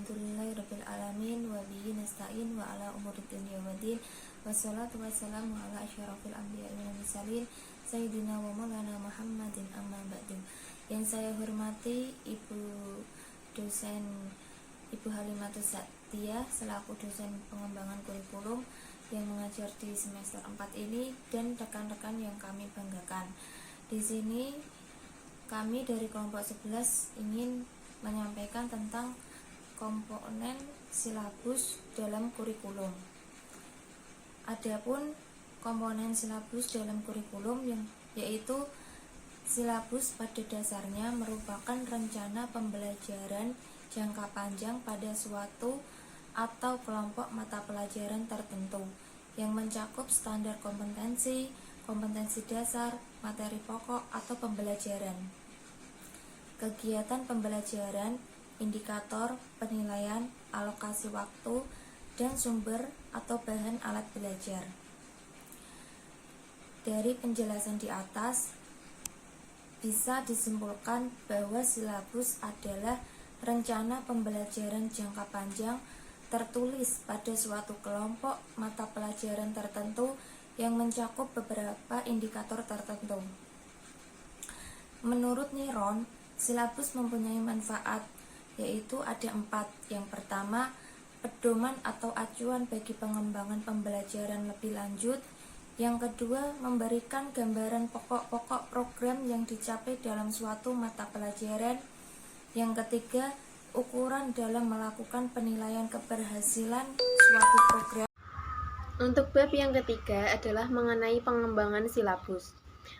Alhamdulillahirabbil alamin wa bihi nasta'in wa ala umuri dunya waddin. Wassalatu wassalamu ala asyrafil anbiya'i wal mursalin sayyidina wa maulana Muhammadin amma ba'du. Yang saya hormati Ibu dosen Ibu Halimatus Sa'diyah selaku dosen pengembangan kurikulum yang mengajar di semester 4 ini dan rekan-rekan yang kami banggakan. Di sini kami dari kelompok 11 ingin menyampaikan tentang komponen silabus dalam kurikulum. Adapun komponen silabus dalam kurikulum yaitu silabus pada dasarnya merupakan rencana pembelajaran jangka panjang pada suatu atau kelompok mata pelajaran tertentu yang mencakup standar kompetensi, kompetensi dasar, materi pokok atau pembelajaran, kegiatan pembelajaran, indikator, penilaian, alokasi waktu, dan sumber atau bahan alat belajar. Dari penjelasan di atas, bisa disimpulkan bahwa silabus adalah rencana pembelajaran jangka panjang tertulis pada suatu kelompok mata pelajaran tertentu yang mencakup beberapa indikator tertentu. Menurut Niron, silabus mempunyai manfaat, yaitu ada 4. Yang pertama, pedoman atau acuan bagi pengembangan pembelajaran lebih lanjut. Yang kedua, memberikan gambaran pokok-pokok program yang dicapai dalam suatu mata pelajaran. Yang ketiga, ukuran dalam melakukan penilaian keberhasilan suatu program. Untuk bab yang ketiga adalah mengenai pengembangan silabus.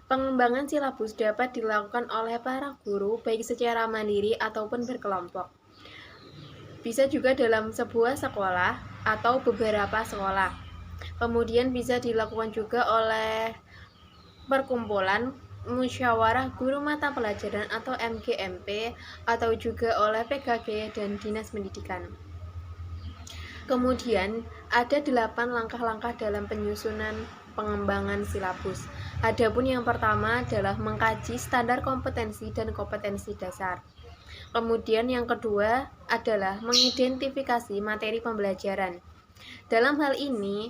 Pengembangan silabus dapat dilakukan oleh para guru baik secara mandiri ataupun berkelompok. Bisa juga dalam sebuah sekolah atau beberapa sekolah. Kemudian bisa dilakukan juga oleh perkumpulan musyawarah guru mata pelajaran atau MGMP atau juga oleh PKG dan Dinas Pendidikan. Kemudian ada 8 langkah-langkah dalam penyusunan pengembangan silabus. Adapun yang pertama adalah mengkaji standar kompetensi dan kompetensi dasar. Kemudian yang kedua adalah mengidentifikasi materi pembelajaran. Dalam hal ini,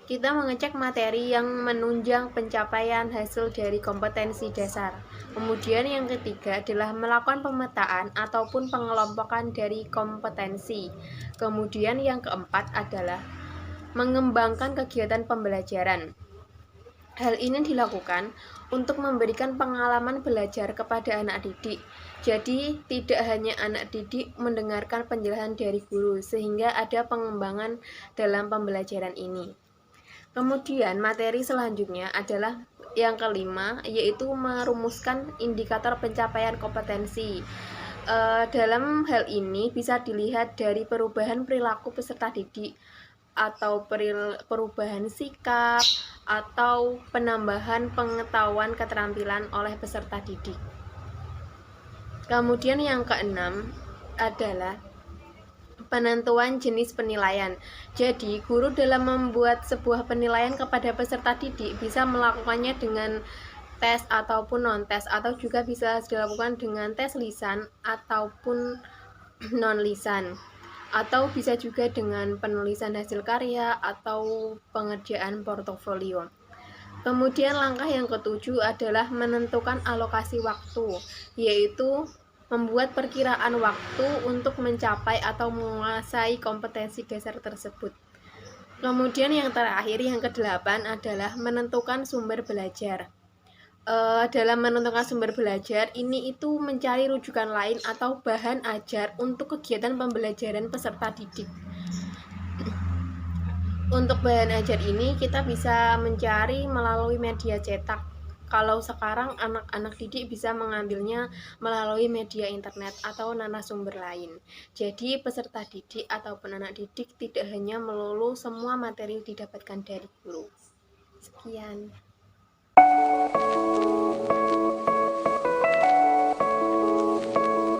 kita mengecek materi yang menunjang pencapaian hasil dari kompetensi dasar. Kemudian yang ketiga adalah melakukan pemetaan ataupun pengelompokan dari kompetensi. Kemudian yang keempat adalah mengembangkan kegiatan pembelajaran. Hal ini dilakukan untuk memberikan pengalaman belajar kepada anak didik. Jadi, tidak hanya anak didik mendengarkan penjelasan dari guru, sehingga ada pengembangan dalam pembelajaran ini. Kemudian, materi selanjutnya adalah yang kelima, yaitu merumuskan indikator pencapaian kompetensi. Dalam hal ini bisa dilihat dari perubahan perilaku peserta didik, atau perubahan sikap, atau penambahan pengetahuan keterampilan oleh peserta didik. Kemudian yang keenam adalah penentuan jenis penilaian. Jadi, guru dalam membuat sebuah penilaian kepada peserta didik bisa melakukannya dengan tes ataupun non-tes, atau juga bisa dilakukan dengan tes lisan ataupun non-lisan, atau bisa juga dengan penulisan hasil karya atau pengerjaan portofolio. Kemudian langkah yang ketujuh adalah menentukan alokasi waktu, yaitu membuat perkiraan waktu untuk mencapai atau menguasai kompetensi dasar tersebut. Kemudian yang terakhir, yang ke-8 adalah menentukan sumber belajar. Dalam menentukan sumber belajar, ini itu mencari rujukan lain atau bahan ajar untuk kegiatan pembelajaran peserta didik. Untuk bahan ajar ini kita bisa mencari melalui media cetak. Kalau sekarang anak-anak didik bisa mengambilnya melalui media internet atau narasumber lain. Jadi peserta didik ataupun anak didik tidak hanya melulu semua materi didapatkan dari guru. Sekian.